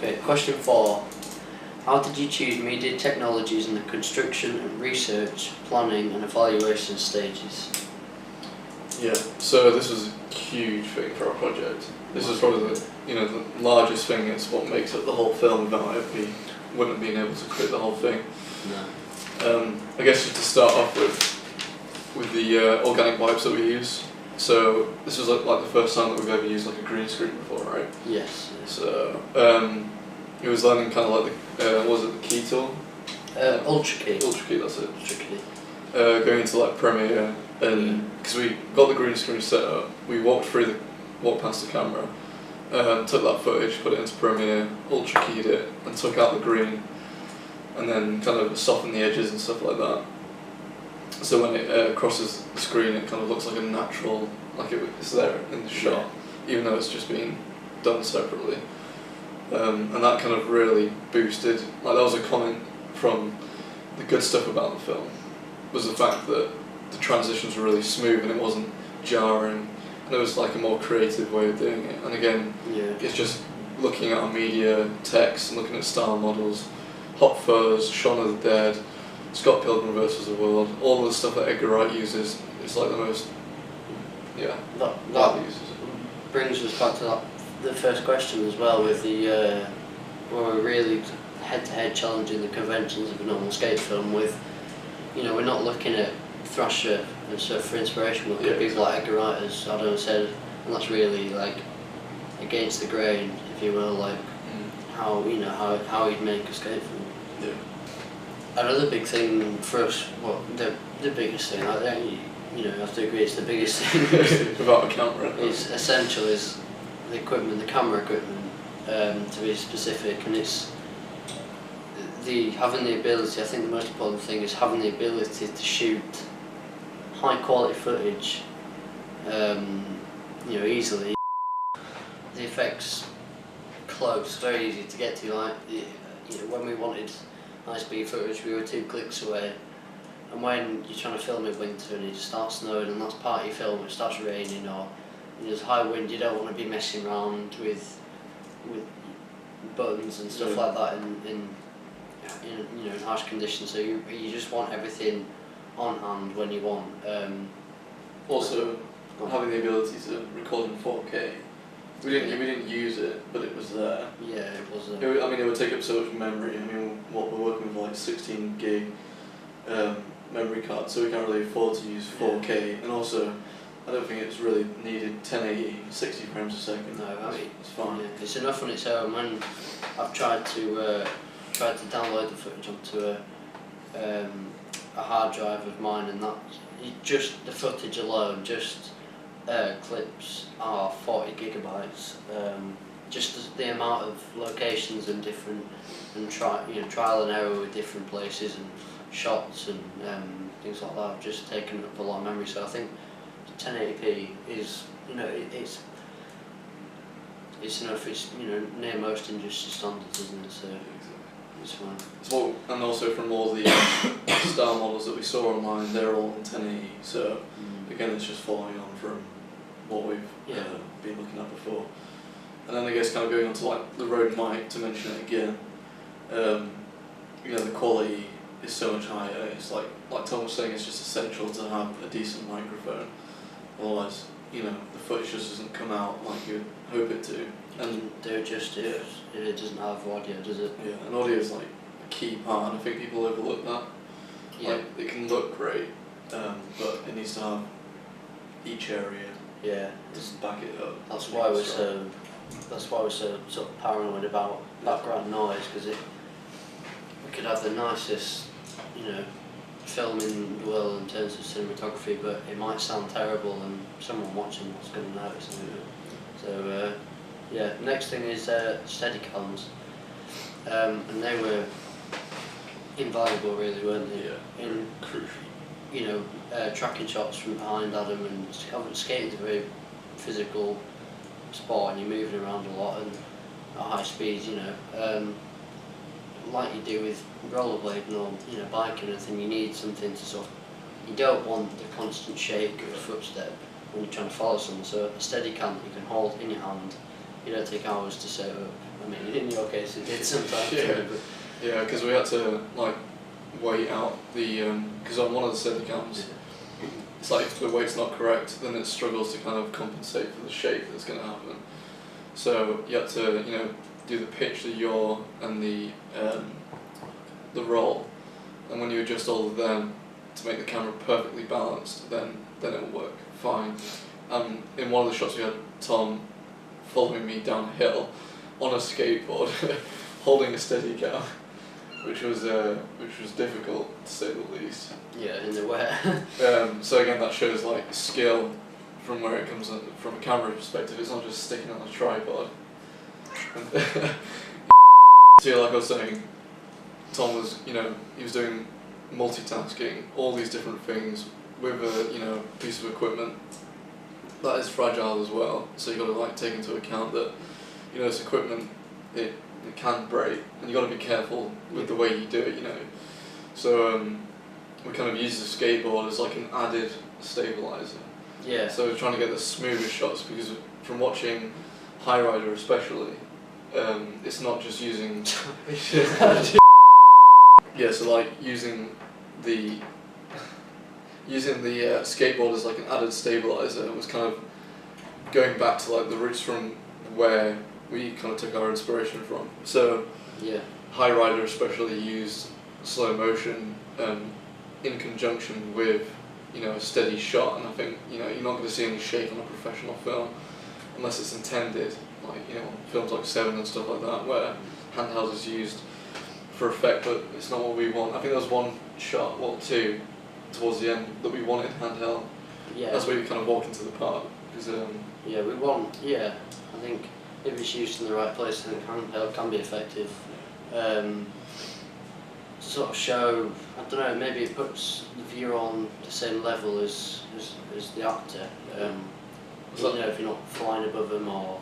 Okay, question 4. How did you choose media technologies in the construction and research, planning and evaluation stages? Yeah, so this was a huge thing for our project. This was probably the largest thing. It's what makes up the whole film. Without it, we wouldn't have been able to create the whole thing. No. I guess just to start off with the organic wipes that we use. So this was like the first time that we've ever used like a green screen before, right? Yes. So it was learning kind of like what was it, the key tool? Ultra Key. Ultra Key, that's it. Ultra Key. Going into like Premiere, and because we got the green screen set up, we walked past the camera, took that footage, put it into Premiere, Ultra Keyed it, and took out the green, and then kind of softened the edges and stuff like that. So when it crosses the screen, it kind of looks like a natural, like it's there in the shot, even though it's just being done separately. And that kind of really boosted, like that was a comment from the good stuff about the film, was the fact that the transitions were really smooth and it wasn't jarring, and it was like a more creative way of doing it. And again, it's just looking at our media, text, and looking at style models, Hot Fuzz, Shaun of the Dead, Scott Pilgrim vs. the World, all the stuff that Edgar Wright uses, it's like the most, that uses. brings us back to the first question as well, with the where we're really head-to-head challenging the conventions of a normal skate film with, we're not looking at Thrasher and stuff for inspiration, we're looking at people like Edgar Wright, as Adam said, and that's really like against the grain, if you will, like how he'd make a skate film. Yeah. Another big thing for us, well, the biggest thing, you have to agree, it's the biggest thing. Without a camera. Is essential is the equipment, the camera equipment, to be specific, and it's having the ability. I think the most important thing is having the ability to shoot high quality footage, easily. The effects close, very easy to get to. Like, when we wanted high-speed footage, we were 2 clicks away. And when you're trying to film in winter and it starts snowing and that's part of your film, it starts raining or there's high wind, you don't want to be messing around with buttons and stuff like that in harsh conditions. So you just want everything on hand when you want. Also, having the ability to record in 4K. We didn't use it, but it was there. Yeah, it was. It would take up so much memory. What we're working with like 16 gig memory card, so we can't really afford to use 4K. And also, I don't think it's really needed 1080, 60 frames a second. No, it's fine. Yeah, it's enough on its own. When I've tried to download the footage onto a hard drive of mine, and that just the footage alone, clips are 40 gigabytes. Just the amount of locations and different trial and error with different places and shots and things like that have just taken up a lot of memory. So I think 1080p is it's enough. It's near most industry standards, isn't it? So it's fine. And also from all the style models that we saw online, they're all in 1080. So again, it's just following on from what we've been looking at before. And then I guess kind of going on to like the Rode mic, to mention it again, the quality is so much higher. It's like Tom was saying, it's just essential to have a decent microphone. Otherwise, the footage just doesn't come out like you'd hope it to. And they're just if it doesn't have audio, does it? Yeah, and audio is like a key part, and I think people overlook that. Yeah. Like, it can look great, but it needs to have each area. Yeah. Just back it up. That's why we're so sort of paranoid about background noise, because we could have the nicest, film in the world in terms of cinematography, but it might sound terrible, and someone watching is going to notice it. So next thing is Steadicams, and they were invaluable, really, weren't they? Yeah. In crucial. Tracking shots from behind Adam, and skating's a very physical sport, and you're moving around a lot and at high speeds, like you do with rollerblading or biking and everything. You need something to you don't want the constant shake of a footstep when you're trying to follow someone. So a steady cam that you can hold in your hand, you don't take hours to set up, I mean, in your case, it did sometimes. Yeah. But Yeah, because we had to like weight out the because on one of the steady cams, it's like if the weight's not correct, then it struggles to kind of compensate for the shape that's going to happen. So you had to do the pitch, the yaw, and the roll, and when you adjust all of them to make the camera perfectly balanced, then it'll work fine. In one of the shots we had Tom following me down a hill on a skateboard, holding a steady cam, which was difficult to say the least. yeah, in the wet. So again, that shows like skill from where it comes from a camera perspective. It's not just sticking on a tripod. So yeah, like I was saying, Tom was he was doing multitasking, all these different things with a piece of equipment that is fragile as well. So you got to like take into account that this equipment it can break, and you got to be careful with the way you do it. So we kind of use the skateboard as like an added stabilizer. Yeah. So we're trying to get the smoothest shots, because from watching High Rider especially, it's not just using yeah, so like using the skateboard as like an added stabilizer was kind of going back to like the roots from where we kind of took our inspiration from. So yeah. High Rider especially used slow motion in conjunction with a steady shot, and I think you're not going to see any shake on a professional film unless it's intended, like films like Seven and stuff like that, where handheld is used for effect, but it's not what we want. I think there was one shot, two, towards the end that we wanted handheld. Yeah. That's where we kind of walk into the park. Yeah, we want. Yeah, I think if it's used in the right place, I think handheld can be effective. Sort of show, I don't know, maybe it puts the viewer on the same level as the actor. If you're not flying above them or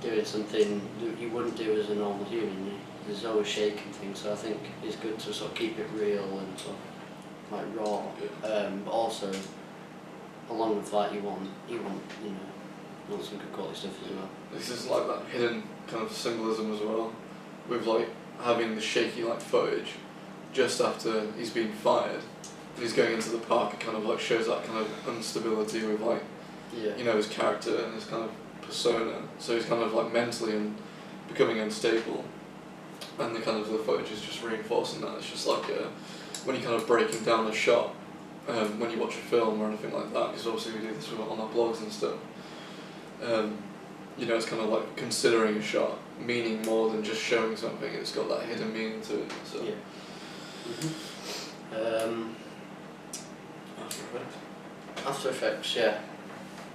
doing something that you wouldn't do as a normal human. There's always shaking things, so I think it's good to sort of keep it real and sort of like raw. But also, along with that, you want some good quality stuff as well. This is like that hidden kind of symbolism as well, with like having the shaky like footage just after he's been fired and he's going into the park. It kind of like shows that kind of instability with like his character and his kind of persona. So he's kind of like mentally and becoming unstable, and the kind of the footage is just reinforcing that. It's just like when you're kind of breaking down a shot when you watch a film or anything like that, because obviously we do this on our blogs and stuff. It's kind of like considering a shot, meaning more than just showing something. It's got that hidden meaning to it. So. Yeah. After Effects, yeah.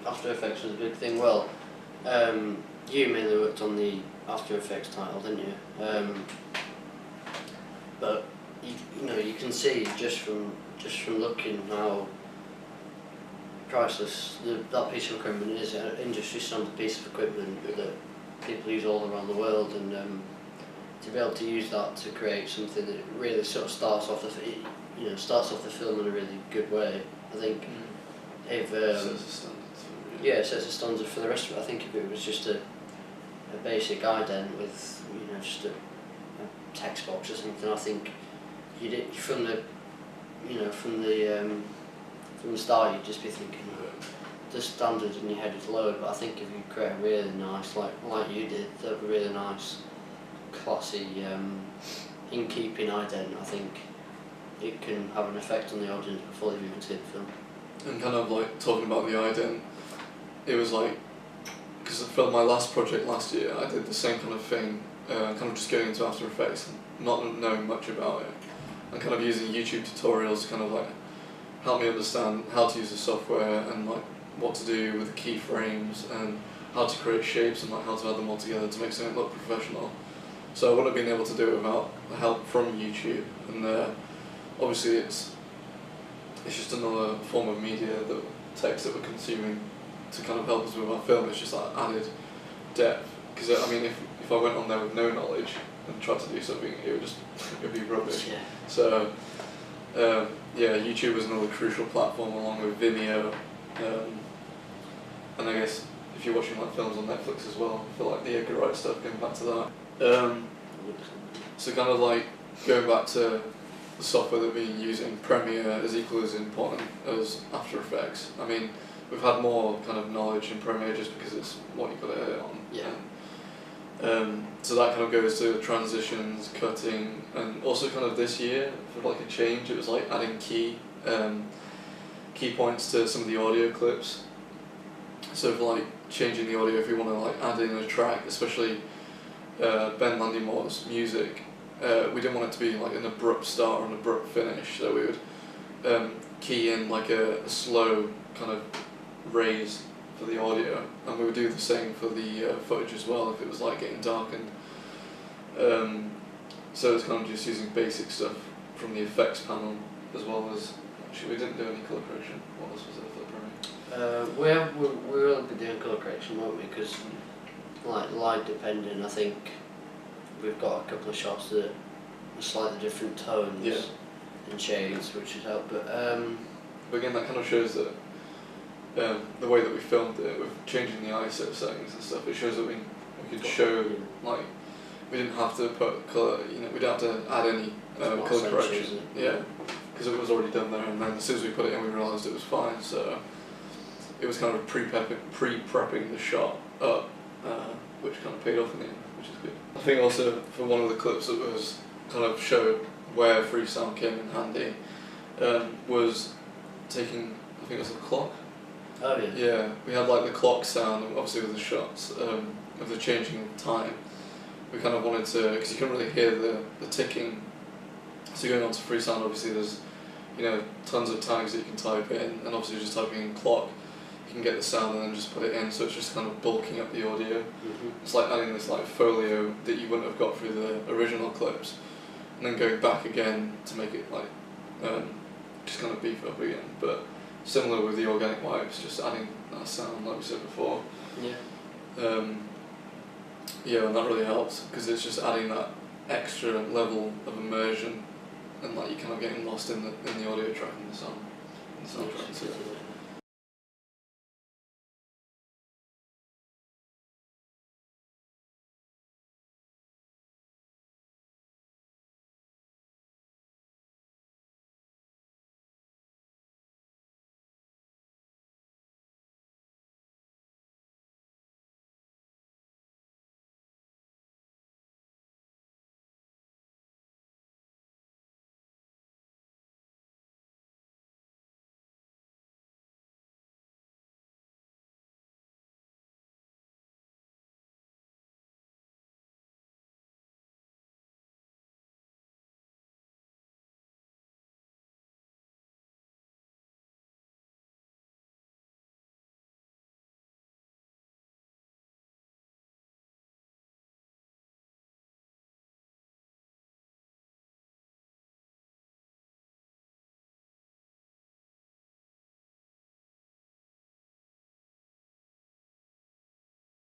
After Effects was a big thing. Well, you mainly worked on the After Effects title, didn't you? But you can see just from looking how priceless that piece of equipment is. An industry standard piece of equipment that people use all around the world, and to be able to use that to create something that really sort of starts off the film in a really good way. I think if it sets a standard for the rest of it. I think if it was just a basic ident with just a text box or something, I think from the start you'd just be thinking the standard in your head is lowered. But I think if you create a really nice, like you did, a really nice, classy, in keeping ident, I think it can have an effect on the audience before they've even seen the film. And kind of like talking about the ident, it was like, because for my last project last year, I did the same kind of thing, kind of just going into After Effects and not knowing much about it, and kind of using YouTube tutorials to kind of like help me understand how to use the software and like what to do with the keyframes and how to create shapes and like how to add them all together to make something look professional. So I wouldn't have been able to do it without the help from YouTube, and obviously it's just another form of media, the text that we're consuming, to kind of help us with our film. It's just like added depth, because I mean if I went on there with no knowledge and tried to do something, it would be rubbish. Yeah. So YouTube was another crucial platform along with Vimeo, and I guess if you're watching like films on Netflix as well, for like the Edgar Wright stuff, going back to that. So kind of like going back to the software that we're using, Premiere is equally as important as After Effects. I mean, we've had more kind of knowledge in Premiere just because it's what you've got to edit on. Yeah. So that kind of goes to transitions, cutting, and also kind of this year for like a change, it was like adding key points to some of the audio clips. So for like changing the audio, if we want to like add in a track, especially Ben Landymore's music, we didn't want it to be like an abrupt start or an abrupt finish, so we would key in like a slow kind of raise for the audio, and we would do the same for the footage as well if it was like getting darkened. So it's kind of just using basic stuff from the effects panel, as well as, actually we didn't do any colour correction. What else was there for the Premiere? We will be doing colour correction, won't we? Because like light depending, I think we've got a couple of shots that are slightly different tones and shades, which would help. But again, that kind of shows that the way that we filmed it, with changing the ISO settings and stuff, it shows that we could show, like, we didn't have to put colour, you know, we don't have to add any colour correction. Yeah, because it was already done there, and then as soon as we put it in, we realised it was fine. So it was kind of pre-prepping the shot up, which kind of paid off in the end, which is good. I think also for one of the clips that was kind of showed where freesound came in handy, was taking, I think it was a clock. oh yeah. Yeah, we had like the clock sound, obviously with the shots of the changing time. We kind of wanted to, because you couldn't really hear the ticking. So going on to freesound, obviously there's, you know, tons of tags that you can type in, and obviously just typing in clock, you can get the sound and then just put it in, so it's just kind of bulking up the audio. Mm-hmm. It's like adding this like folio that you wouldn't have got through the original clips, and then going back again to make it like, just kind of beef up again. But similar with the organic wipes, just adding that sound like we said before. Yeah. Yeah, and that really helps because it's just adding that extra level of immersion, and like you're kind of getting lost in the audio track and the sound track. So